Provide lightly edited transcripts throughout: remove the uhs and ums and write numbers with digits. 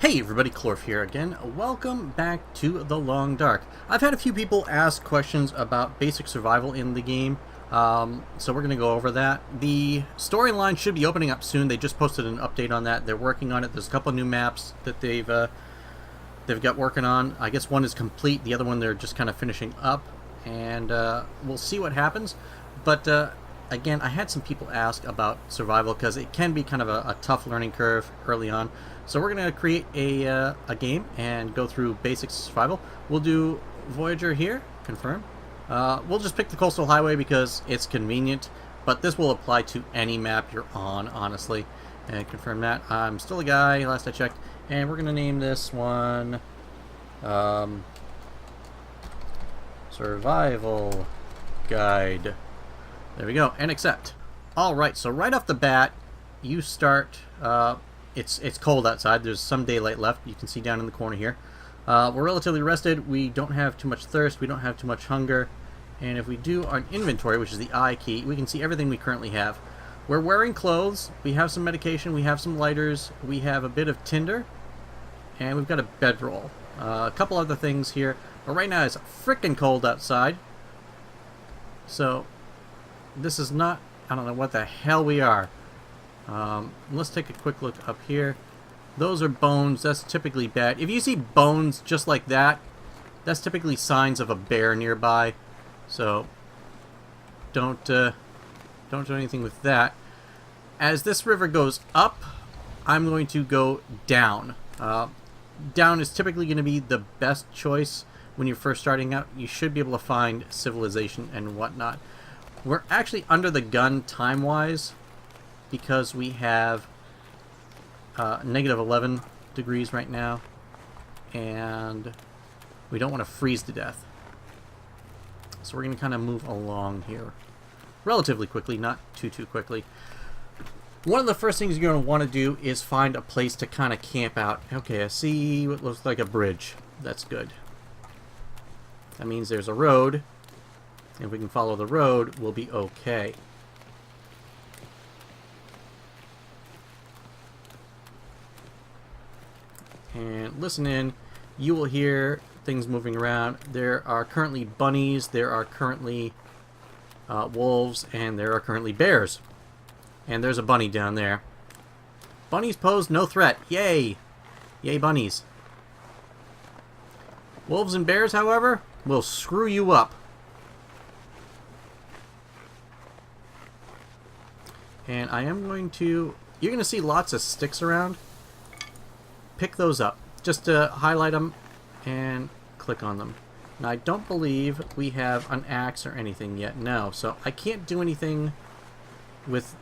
Hey everybody, Clorf here again. Welcome back to The Long Dark. I've had a few people ask questions about basic survival in the game, so we're going to go over that. The storyline should be opening up soon. They just posted an update on that. They're working on it. There's a couple new maps that they've got working on. I guess one is complete, the other one they're just kind of finishing up, and we'll see what happens. But again, I had some people ask about survival because it can be kind of a tough learning curve early on. So we're going to create a game and go through basic survival. We'll do Voyager here, confirm. We'll just pick the coastal highway because it's convenient, but this will apply to any map you're on, honestly. And confirm that. I'm still a guy, last I checked. And we're going to name this one Survival Guide. There we go, and accept. Alright, so right off the bat, you start... It's cold outside. There's some daylight left. You can see down in the corner here. We're relatively rested. We don't have too much thirst. We don't have too much hunger. And if we do our inventory, which is the I key, we can see everything we currently have. We're wearing clothes. We have some medication. We have some lighters. We have a bit of tinder. And we've got a bedroll. A couple other things here. But right now it's frickin' cold outside. So this is not... I don't know what the hell we are. Let's take a quick look up here. Those are bones. That's typically bad. If you see bones just like that, that's typically signs of a bear nearby. So don't do anything with that. As this river goes up, I'm going to go down. Down is typically going to be the best choice when you're first starting out. You should be able to find civilization and whatnot. We're actually under the gun time-wise, because we have negative 11 degrees right now, and we don't want to freeze to death. So we're going to kind of move along here relatively quickly, not too quickly. One of the first things you're going to want to do is find a place to kind of camp out. Okay, I see what looks like a bridge. That's good. That means there's a road. If we can follow the road, we'll be okay. And listen in, you will hear things moving around. There are currently bunnies, there are currently wolves, and there are currently bears. And there's a bunny down there. Bunnies pose no threat. Yay! Yay, bunnies. Wolves and bears, however, will screw you up. And I am going to... You're going to see lots of sticks around. Pick those up. Just highlight them and click on them. Now, I don't believe we have an axe or anything yet. No, so I can't do anything with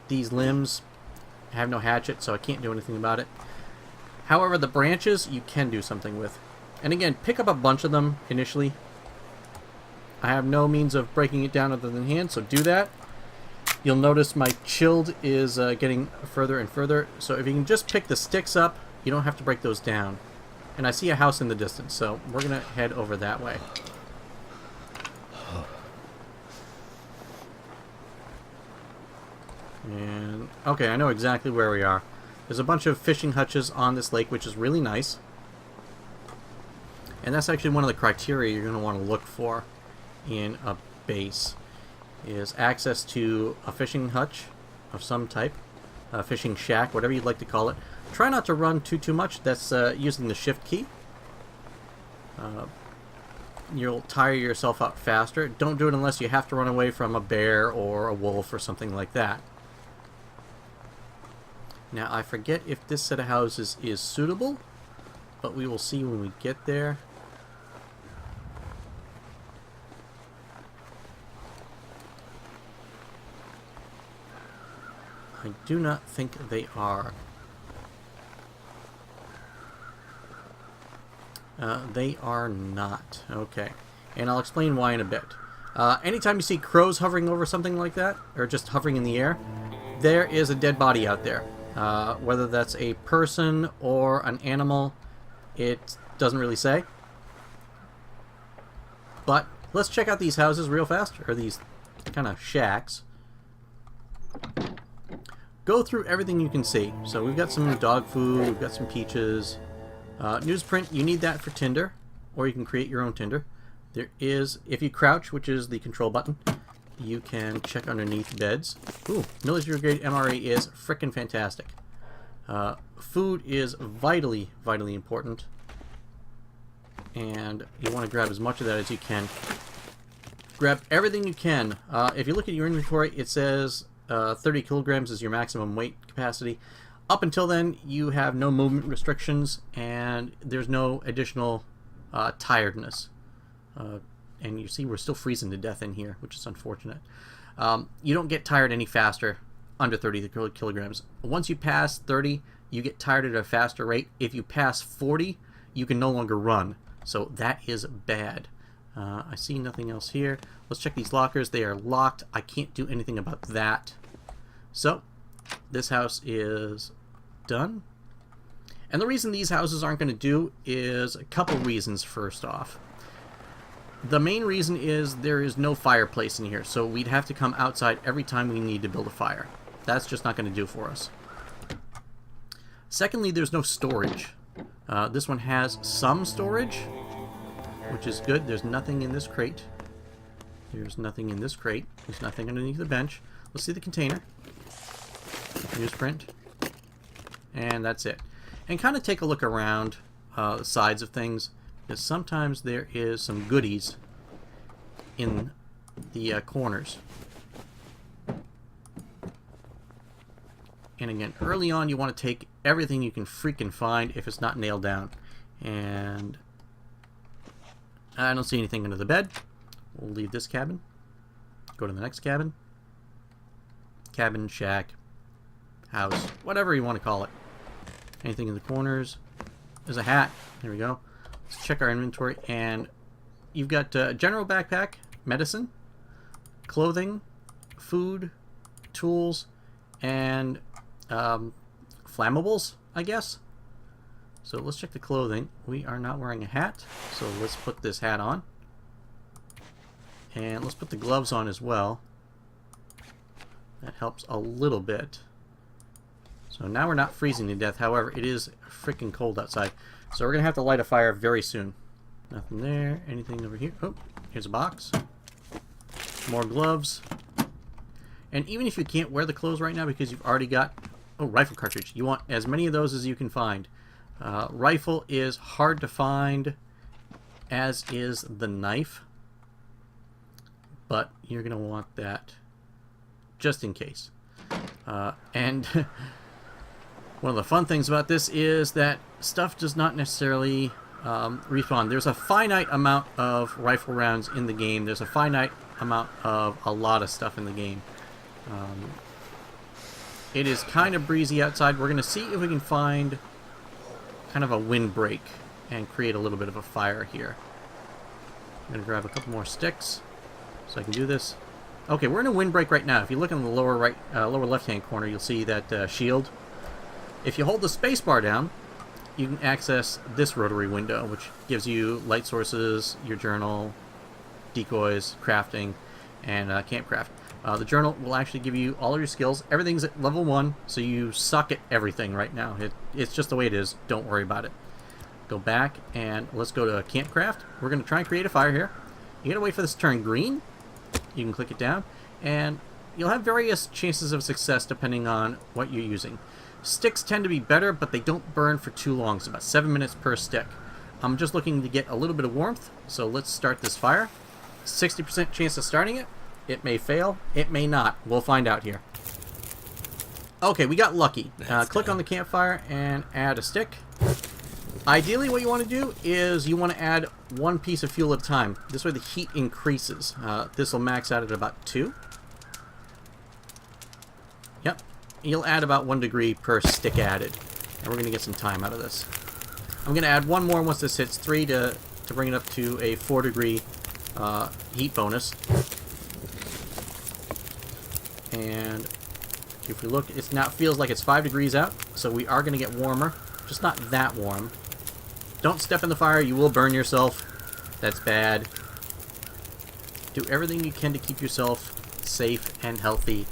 these limbs. I have no hatchet, so I can't do anything about it. However, the branches you can do something with. And again, pick up a bunch of them initially. I have no means of breaking it down other than hand, so do that. You'll notice my chilled is getting further and further. So if you can just pick the sticks up, you don't have to break those down. And I see a house in the distance, so we're going to head over that way. And, okay, I know exactly where we are. There's a bunch of fishing hutches on this lake, which is really nice. And that's actually one of the criteria you're going to want to look for in a base. Is access to a fishing hutch of some type, a fishing shack, whatever you'd like to call it. Try not to run too much. That's using the shift key. You'll tire yourself out faster. Don't do it unless you have to run away from a bear or a wolf or something like that. Now, I forget if this set of houses is suitable, but we will see when we get there. I do not think they are. They are not. Okay. And I'll explain why in a bit. Anytime you see crows hovering over something like that, or just hovering in the air, there is a dead body out there. Whether that's a person or an animal, it doesn't really say. But let's check out these houses real fast, or these kind of shacks. go through everything you can see. So we've got some dog food, we've got some peaches. Newsprint, you need that for tinder, or you can create your own tinder. There is, if you crouch, which is the control button, you can check underneath beds. Ooh, military grade MRE is frickin' fantastic. Food is vitally, vitally important. And you want to grab as much of that as you can. Grab everything you can. If you look at your inventory, it says 30 kilograms is your maximum weight capacity. Up until then, you have no movement restrictions, and there's no additional tiredness. And you see we're still freezing to death in here, which is unfortunate. You don't get tired any faster under 30 kilograms. Once you pass 30, you get tired at a faster rate. If you pass 40, you can no longer run. So that is bad. I see nothing else here. Let's check these lockers. They are locked. I can't do anything about that. So this house is done. And the reason these houses aren't going to do is a couple reasons. First off, the main reason is there is no fireplace in here, so we'd have to come outside every time we need to build a fire. That's just not going to do for us. Secondly, there's no storage. This one has some storage, which is good. There's nothing in this crate. There's nothing in this crate. There's nothing underneath the bench. Let's see the container. Newsprint. And that's it. And kind of take a look around the sides of things, because sometimes there is some goodies in the corners. And again, early on you want to take everything you can freaking find if it's not nailed down. And I don't see anything under the bed. We'll leave this cabin. Go to the next cabin. Cabin, shack, house, whatever you want to call it. Anything in the corners? There's a hat. There we go. Let's check our inventory. And you've got general backpack, medicine, clothing, food, tools, and flammables, I guess. So let's check the clothing. We are not wearing a hat, so let's put this hat on. And let's put the gloves on as well. That helps a little bit. So now we're not freezing to death. However, it is freaking cold outside. So we're going to have to light a fire very soon. Nothing there. Anything over here? Oh, here's a box. More gloves. And even if you can't wear the clothes right now because you've already got... Oh, rifle cartridge. You want as many of those as you can find. Rifle is hard to find, as is the knife. But you're going to want that just in case. And one of the fun things about this is that stuff does not necessarily respawn. There's a finite amount of rifle rounds in the game. There's a finite amount of a lot of stuff in the game. It is kind of breezy outside. We're going to see if we can find kind of a windbreak and create a little bit of a fire here. I'm going to grab a couple more sticks so I can do this. Okay, we're in a windbreak right now. If you look in the lower right, lower left-hand corner, you'll see that shield. If you hold the spacebar down, you can access this rotary window, which gives you light sources, your journal, decoys, crafting, and campcraft. The journal will actually give you all of your skills. Everything's at level 1, so you suck at everything right now. It's just the way it is. Don't worry about it. Go back, and let's go to campcraft. We're going to try and create a fire here. You got to wait for this to turn green. You can click it down, and you'll have various chances of success depending on what you're using. Sticks tend to be better, but they don't burn for too long. It's about 7 minutes per stick. I'm just looking to get a little bit of warmth, so let's start this fire. 60% chance of starting it. It may fail. It may not. We'll find out here. Okay, we got lucky. Click on the campfire and add a stick. Ideally, what you want to do is you want to add one piece of fuel at a time. This way the heat increases. This will max out at about 2. Yep. You'll add about 1 degree per stick added. And we're going to get some time out of this. I'm going to add one more once this hits 3 to bring it up to a 4 degree heat bonus. And if we look, it now feels like it's 5 degrees out, so we are going to get warmer. Just not that warm. Don't step in the fire, you will burn yourself. That's bad. Do everything you can to keep yourself safe and healthy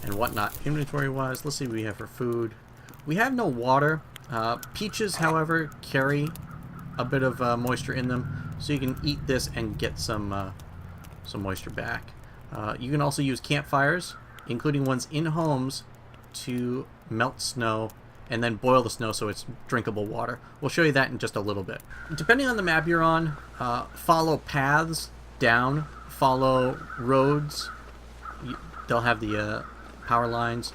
and whatnot. Inventory-wise, let's see what we have for food. We have no water. Peaches, however, carry a bit of moisture in them, so you can eat this and get some moisture back. You can also use campfires, including ones in homes, to melt snow and then boil the snow so it's drinkable water. We'll show you that in just a little bit. Depending on the map you're on, follow paths down, follow roads. They'll have the power lines.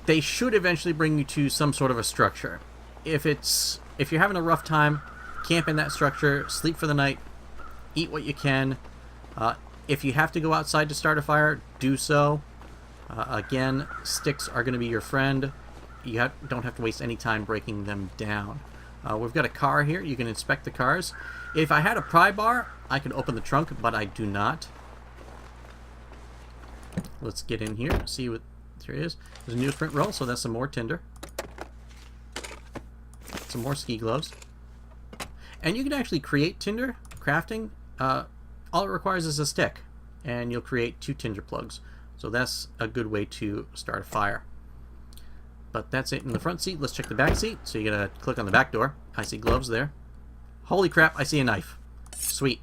They should eventually bring you to some sort of a structure. If you're having a rough time, camp in that structure, sleep for the night, eat what you can. If you have to go outside to start a fire, do so. Again, sticks are going to be your friend. You don't have to waste any time breaking them down. We've got a car here. You can inspect the cars. If I had a pry bar, I could open the trunk, but I do not. Let's get in here, see what there is. There's a newsprint roll, so that's some more tinder. Some more ski gloves. And you can actually create tinder, crafting. All it requires is a stick, and you'll create 2 tinder plugs. So that's a good way to start a fire. But that's it in the front seat. Let's check the back seat. So you gotta click on the back door. I see gloves there. Holy crap, I see a knife. Sweet.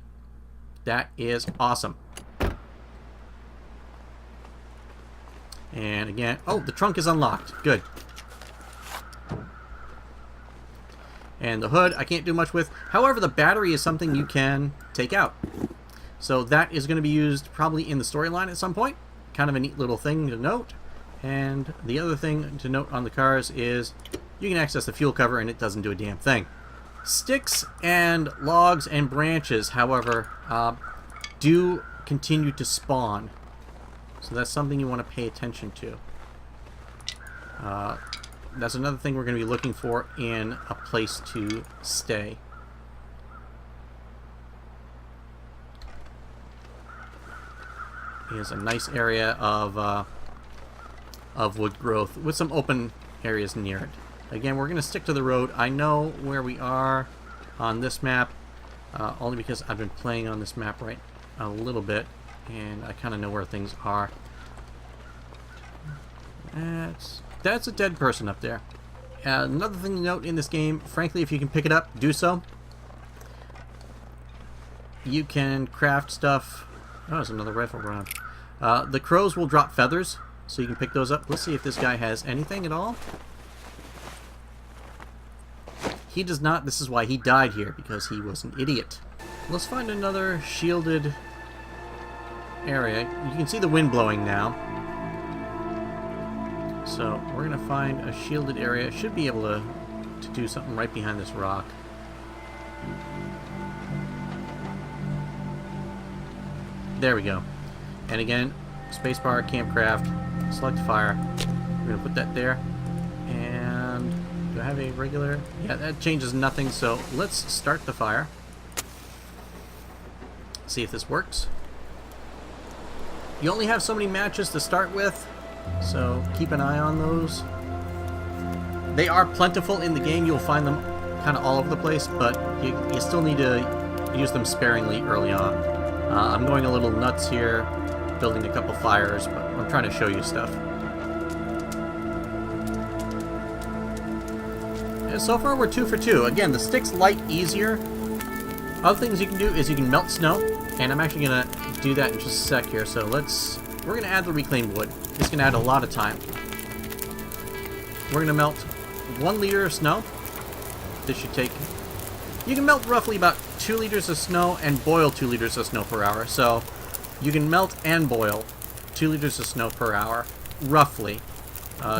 That is awesome. And again, oh, the trunk is unlocked. Good. And the hood, I can't do much with. However, the battery is something you can take out. So that is going to be used probably in the storyline at some point. Kind of a neat little thing to note. And the other thing to note on the cars is you can access the fuel cover and it doesn't do a damn thing. Sticks and logs and branches, however, do continue to spawn. So that's something you want to pay attention to. That's another thing we're going to be looking for in a place to stay. Here's a nice area of wood growth with some open areas near it. Again, we're going to stick to the road. I know where we are on this map, only because I've been playing on this map right a little bit, and I kind of know where things are. That's a dead person up there. Another thing to note in this game, frankly, if you can pick it up, do so. You can craft stuff. Oh, there's another rifle round. The crows will drop feathers, so you can pick those up. Let's see if this guy has anything at all. He does not. This is why he died here, because he was an idiot. Let's find another shielded area. You can see the wind blowing now. So we're going to find a shielded area. Should be able to do something right behind this rock. There we go. And again, spacebar, campcraft, select fire. We're going to put that there. And do I have a regular? Yeah, that changes nothing. So let's start the fire. See if this works. You only have so many matches to start with, so keep an eye on those. They are plentiful in the game. You'll find them kind of all over the place, but you still need to use them sparingly early on. I'm going a little nuts here, building a couple fires, but I'm trying to show you stuff. And so far we're 2 for 2. Again, the sticks light easier. Other things you can do is you can melt snow, and I'm actually going to do that in just a sec here. So we're going to add the reclaimed wood. It's going to add a lot of time. We're going to melt 1 liter of snow. This should take... You can melt roughly about 2 liters of snow and boil 2 liters of snow per hour. So you can melt and boil 2 liters of snow per hour, roughly,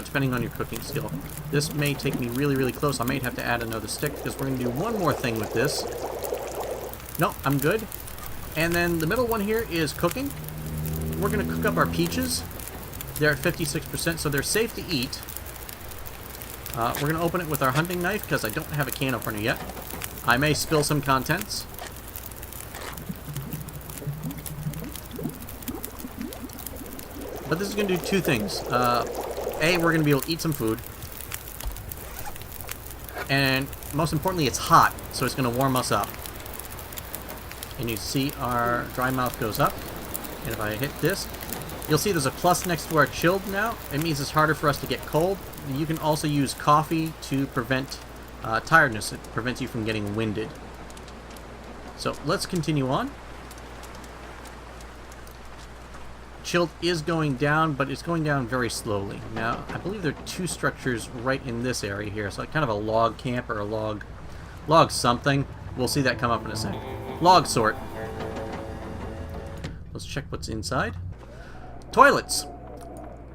depending on your cooking skill. This may take me really, really close. I might have to add another stick because we're going to do one more thing with this. No, I'm good. And then the middle one here is cooking. We're going to cook up our peaches. They're at 56%, so they're safe to eat. We're going to open it with our hunting knife because I don't have a can opener yet. I may spill some contents. But this is going to do 2 things. A, we're going to be able to eat some food. And most importantly, it's hot, so it's going to warm us up. And you see our dry mouth goes up. And if I hit this, You'll see there's a plus next to our chilled now. It means it's harder for us to get cold. You can also use coffee to prevent tiredness. It prevents you from getting winded. So let's continue on. Chilled is going down, but it's going down very slowly. Now, I believe there are two structures right in this area here. So kind of a log camp or a log something. We'll see that come up in a second. Log sort. Let's check what's inside. Toilets.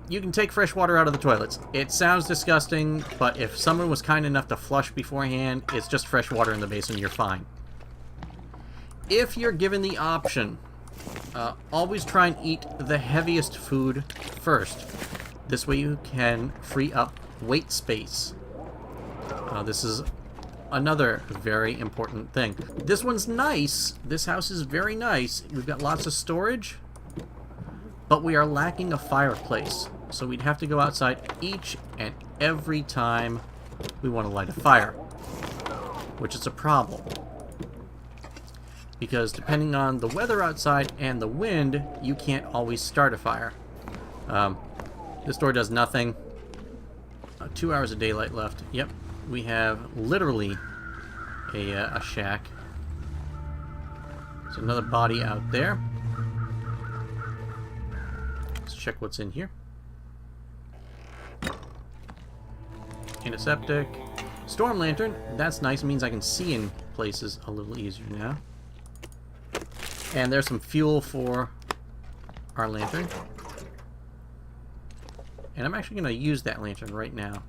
You can take fresh water out of the toilets. It sounds disgusting, but if someone was kind enough to flush beforehand, it's just fresh water in the basin, you're fine. If you're given the option, always try and eat the heaviest food first. This way you can free up weight space. This is another very important thing. This one's nice. This house is very nice. We've got lots of storage, but we are lacking a fireplace. So we'd have to go outside each and every time we want to light a fire, which is a problem. Because depending on the weather outside and the wind, you can't always start a fire. This door does nothing. 2 hours of daylight left. Yep, we have literally a shack. There's another body out there. Let's check what's in here. Antiseptic. Storm lantern. That's nice. It means I can see in places a little easier now. And there's some fuel for our lantern. And I'm actually going to use that lantern right now.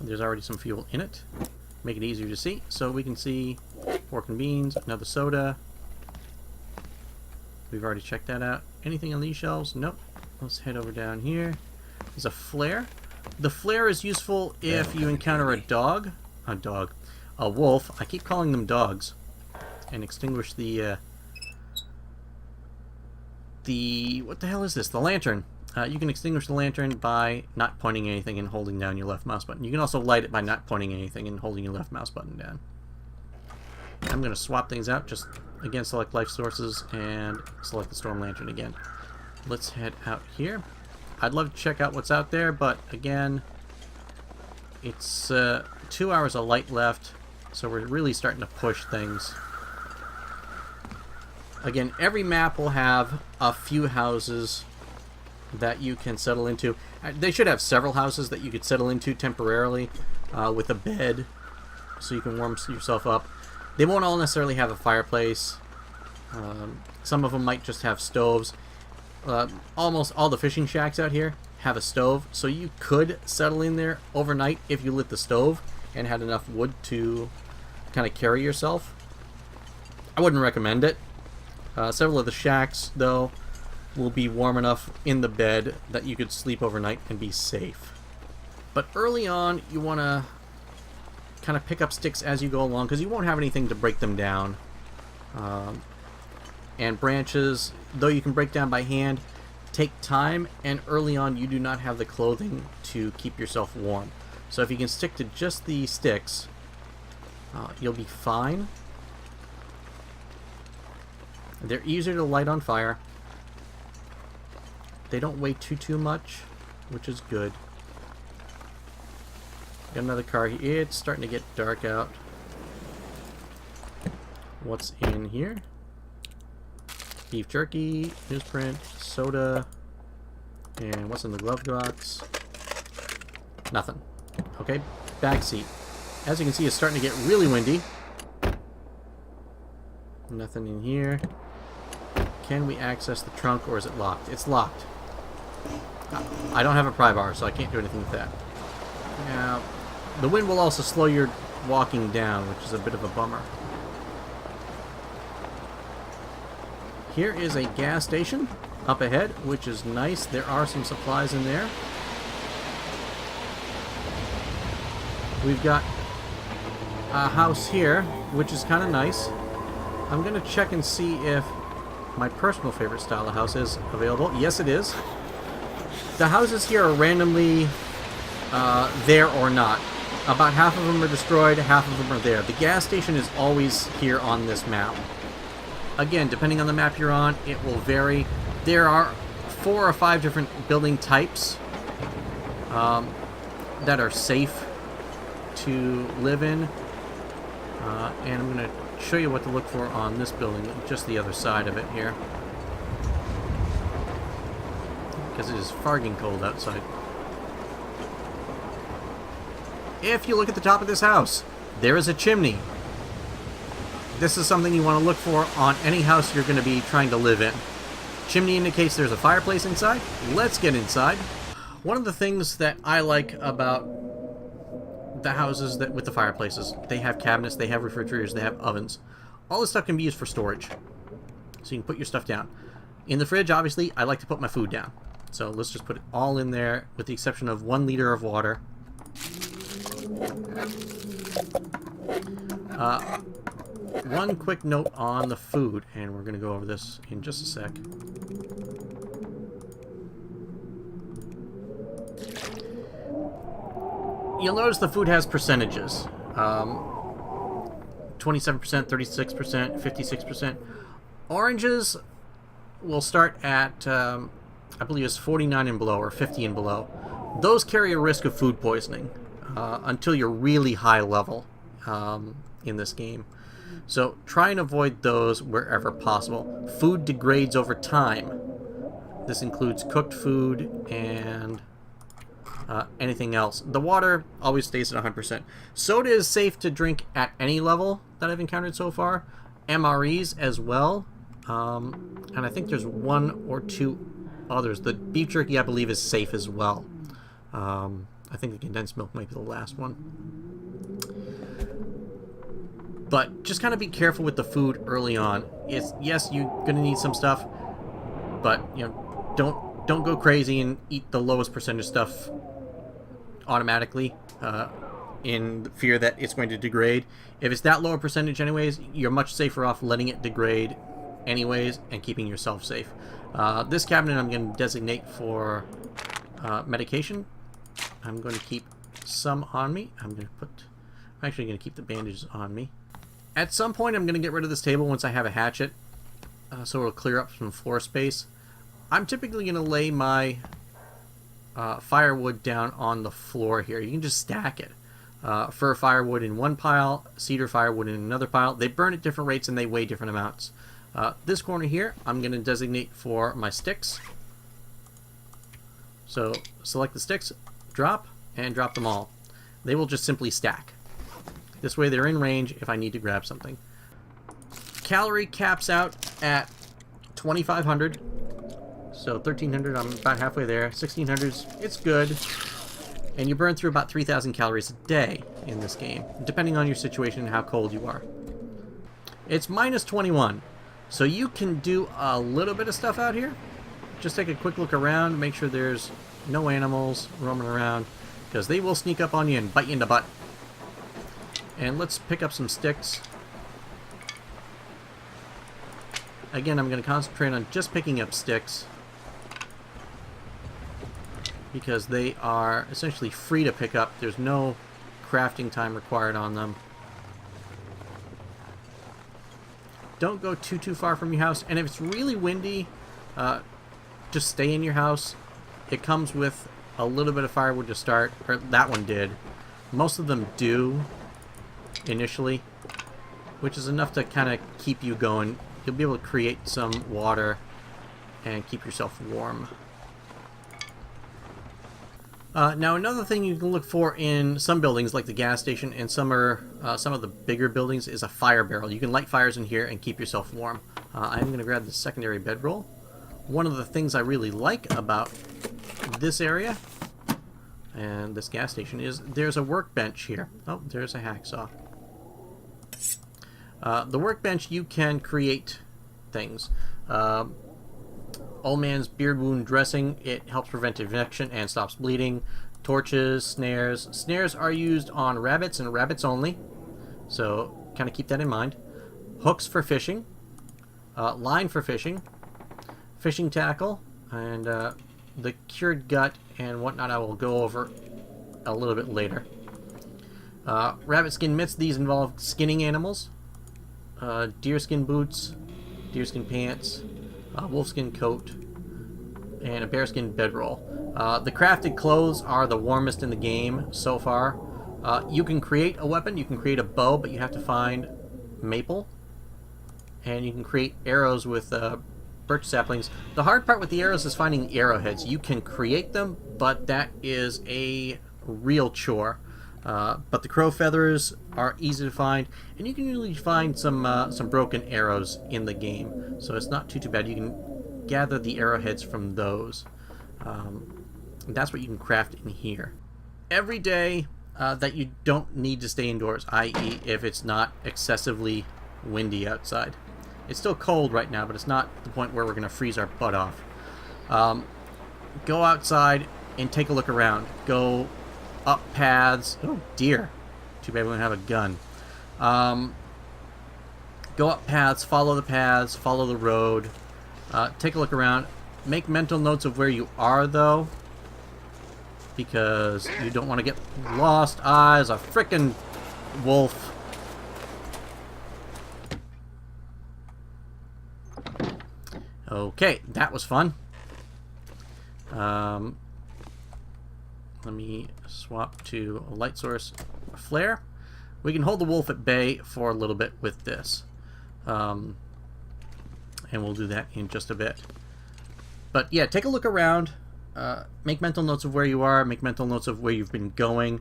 There's already some fuel in it. Make it easier to see. So we can see pork and beans, another soda. We've already checked that out. Anything on these shelves? Nope. Let's head over down here. There's a flare. The flare is useful if you encounter a wolf. I keep calling them dogs. And extinguish the what the hell is this? The lantern. You can extinguish the lantern by not pointing anything and holding down your left mouse button. You can also light it by not pointing anything and holding your left mouse button down. I'm going to swap things out. Just, again, select life sources and select the storm lantern again. Let's head out here. I'd love to check out what's out there, but again, it's 2 hours of light left, so we're really starting to push things. Again, every map will have a few houses that you can settle into. They should have several houses that you could settle into temporarily with a bed so you can warm yourself up. They won't all necessarily have a fireplace. Some of them might just have stoves. Almost all the fishing shacks out here have a stove, so you could settle in there overnight if you lit the stove and had enough wood to kind of carry yourself. I wouldn't recommend it. Several of the shacks, though, will be warm enough in the bed that you could sleep overnight and be safe. But early on, you want to kind of pick up sticks as you go along, because you won't have anything to break them down. And branches, though you can break down by hand, take time, and early on you do not have the clothing to keep yourself warm. So if you can stick to just the sticks, you'll be fine. They're easier to light on fire. They don't weigh too much, which is good. Got another car here. It's starting to get dark out. What's in here? Beef jerky, newsprint, soda, and what's in the glove box? Nothing. Okay, back seat. As you can see, it's starting to get really windy. Nothing in here. Can we access the trunk, or is it locked? It's locked. I don't have a pry bar, so I can't do anything with that. Now, the wind will also slow your walking down, which is a bit of a bummer. Here is a gas station up ahead, which is nice. There are some supplies in there. We've got a house here, which is kind of nice. I'm going to check and see if my personal favorite style of house is available. Yes, it is. The houses here are randomly there or not. About half of them are destroyed, half of them are there. The gas station is always here on this map. Again, depending on the map you're on, it will vary. There are 4 or 5 different building types that are safe to live in. And I'm going to show you what to look for on this building, just the other side of it here. Because it is farging cold outside. If you look at the top of this house, there is a chimney. This is something you want to look for on any house you're going to be trying to live in. Chimney indicates there's a fireplace inside. Let's get inside. One of the things that I like about the houses that with the fireplaces, they have cabinets, they have refrigerators, they have ovens. All this stuff can be used for storage. So you can put your stuff down. In the fridge, obviously, I like to put my food down. So let's just put it all in there, with the exception of 1 liter of water. One quick note on the food, and we're going to go over this in just a sec. You'll notice the food has percentages. 27%, 36%, 56%. Oranges will start at, I believe it's 49 and below, or 50 and below. Those carry a risk of food poisoning until you're really high level in this game. So try and avoid those wherever possible. Food degrades over time. This includes cooked food and anything else. The water always stays at 100%. Soda is safe to drink at any level that I've encountered so far. MREs as well. And I think there's 1 or 2 others. The beef jerky, I believe, is safe as well. I think the condensed milk might be the last one. But just kind of be careful with the food early on. Yes, you're going to need some stuff, but you know, don't go crazy and eat the lowest percentage stuff automatically in fear that it's going to degrade. If it's that lower percentage anyways, you're much safer off letting it degrade anyways and keeping yourself safe. This cabinet I'm going to designate for medication. I'm going to keep some on me. I'm actually going to keep the bandages on me. At some point I'm going to get rid of this table once I have a hatchet, so it'll clear up some floor space. I'm typically going to lay my firewood down on the floor here. You can just stack it. Fir firewood in one pile, cedar firewood in another pile. They burn at different rates and they weigh different amounts. This corner here I'm going to designate for my sticks. So select the sticks, drop, and drop them all. They will just simply stack. This way they're in range if I need to grab something. Calorie caps out at 2,500. So 1,300, I'm about halfway there. 1,600's, it's good. And you burn through about 3,000 calories a day in this game, depending on your situation and how cold you are. It's minus 21. So you can do a little bit of stuff out here. Just take a quick look around, make sure there's no animals roaming around, because they will sneak up on you and bite you in the butt. And let's pick up some sticks. Again, I'm going to concentrate on just picking up sticks, because they are essentially free to pick up. There's no crafting time required on them. Don't go too far from your house, and if it's really windy, just stay in your house. It comes with a little bit of firewood to start, or that one did. Most of them do initially, which is enough to kind of keep you going. You'll be able to create some water and keep yourself warm. Now another thing you can look for in some buildings like the gas station and some of the bigger buildings is a fire barrel. You can light fires in here and keep yourself warm. I'm going to grab the secondary bedroll. One of the things I really like about this area and this gas station is there's a workbench here. Oh, there's a hacksaw. The workbench, you can create things. Old man's beard wound dressing, it helps prevent infection and stops bleeding. Torches, snares. Snares are used on rabbits and rabbits only, so kind of keep that in mind. Hooks for fishing, line for fishing, fishing tackle, and the cured gut and whatnot I will go over a little bit later. Rabbit skin mitts, these involve skinning animals. Deerskin boots, deerskin pants, wolfskin coat, and a bearskin bedroll. The crafted clothes are the warmest in the game so far. You can create a weapon, you can create a bow, but you have to find maple. And you can create arrows with birch saplings. The hard part with the arrows is finding the arrowheads. You can create them, but that is a real chore. But the crow feathers are easy to find, and you can usually find some broken arrows in the game, so it's not too bad. You can gather the arrowheads from those. That's what you can craft in here. Every day that you don't need to stay indoors, i.e. if it's not excessively windy outside. It's still cold right now, but it's not the point where we're going to freeze our butt off. Go outside and take a look around. Go up paths. Oh dear. Too bad we don't have a gun. Go up paths, follow the road. Take a look around. Make mental notes of where you are, though, because you don't want to get lost. There's a frickin' wolf. Okay, that was fun. Let me swap to a light source flare. We can hold the wolf at bay for a little bit with this. And we'll do that in just a bit. But yeah, take a look around. Make mental notes of where you are. Make mental notes of where you've been going.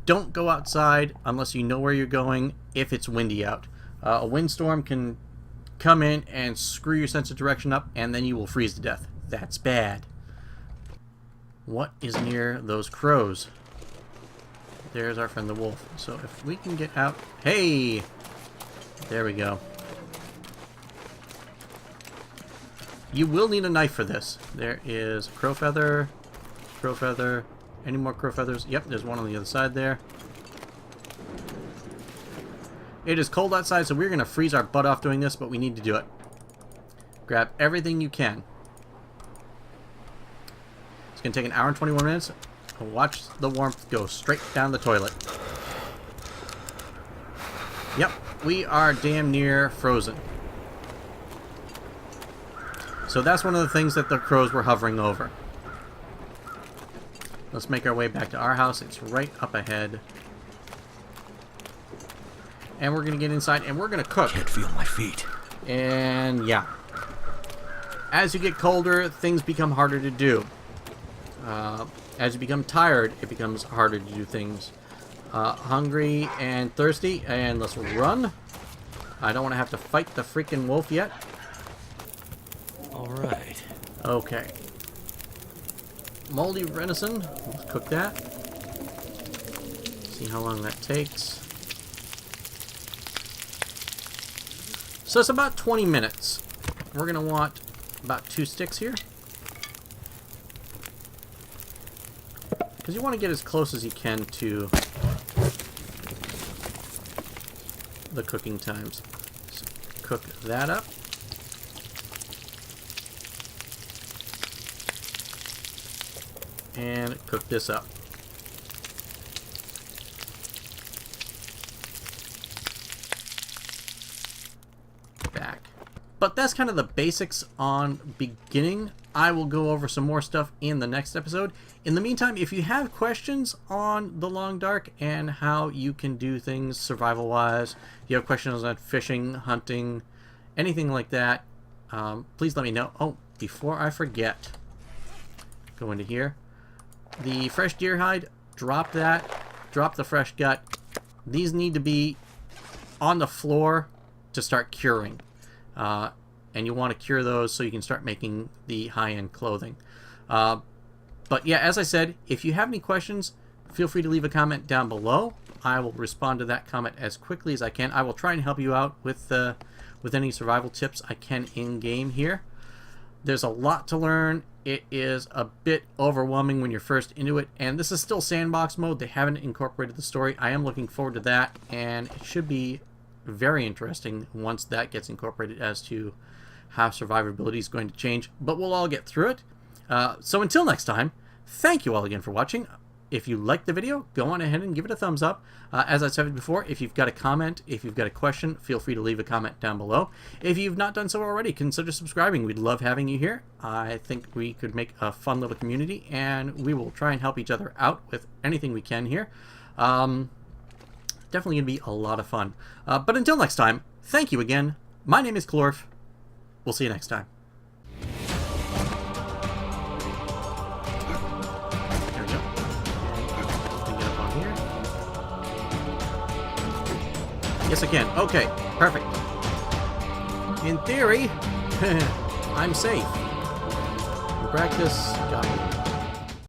Don't go outside unless you know where you're going if it's windy out. A windstorm can come in and screw your sense of direction up, and then you will freeze to death. That's bad. What is near those crows? There's our friend the wolf. So if we can get out... Hey! There we go. You will need a knife for this. There is a crow feather. Crow feather. Any more crow feathers? Yep, there's one on the other side there. It is cold outside, so we're going to freeze our butt off doing this, but we need to do it. Grab everything you can. It's going to take an hour and 21 minutes. Watch the warmth go straight down the toilet. Yep, we are damn near frozen. So that's one of the things that the crows were hovering over. Let's make our way back to our house. It's right up ahead. And we're going to get inside and we're going to cook. Can't feel my feet. And yeah. As you get colder, things become harder to do. As you become tired, it becomes harder to do things. Hungry and thirsty, and let's run. I don't want to have to fight the freaking wolf yet. Alright. Okay. Moldy venison. Let's cook that. See how long that takes. So it's about 20 minutes. We're going to want about 2 sticks here. Because you want to get as close as you can to the cooking times. So cook that up. And cook this up. Back. But that's kind of the basics on beginning. I will go over some more stuff in the next episode. In the meantime, if you have questions on the Long Dark and how you can do things survival-wise, if you have questions on fishing, hunting, anything like that, please let me know. Oh, before I forget, go into here. The fresh deer hide, drop that. Drop the fresh gut. These need to be on the floor to start curing. And you want to cure those so you can start making the high-end clothing. But yeah, as I said, if you have any questions, feel free to leave a comment down below. I will respond to that comment as quickly as I can. I will try and help you out with any survival tips I can in-game here. There's a lot to learn. It is a bit overwhelming when you're first into it, and this is still sandbox mode. They haven't incorporated the story. I am looking forward to that, and it should be very interesting once that gets incorporated as to how survivability is going to change, but we'll all get through it. So until next time, thank you all again for watching. If you liked the video, go on ahead and give it a thumbs up. As I said before, if you've got a comment, if you've got a question, feel free to leave a comment down below. If you've not done so already, consider subscribing. We'd love having you here. I think we could make a fun little community, and we will try and help each other out with anything we can here. Definitely going to be a lot of fun. But until next time, thank you again. My name is Clorf. We'll see you next time. There we go. Can get up on here. Yes, I can. Okay, perfect. In theory, I'm safe. In practice, got me.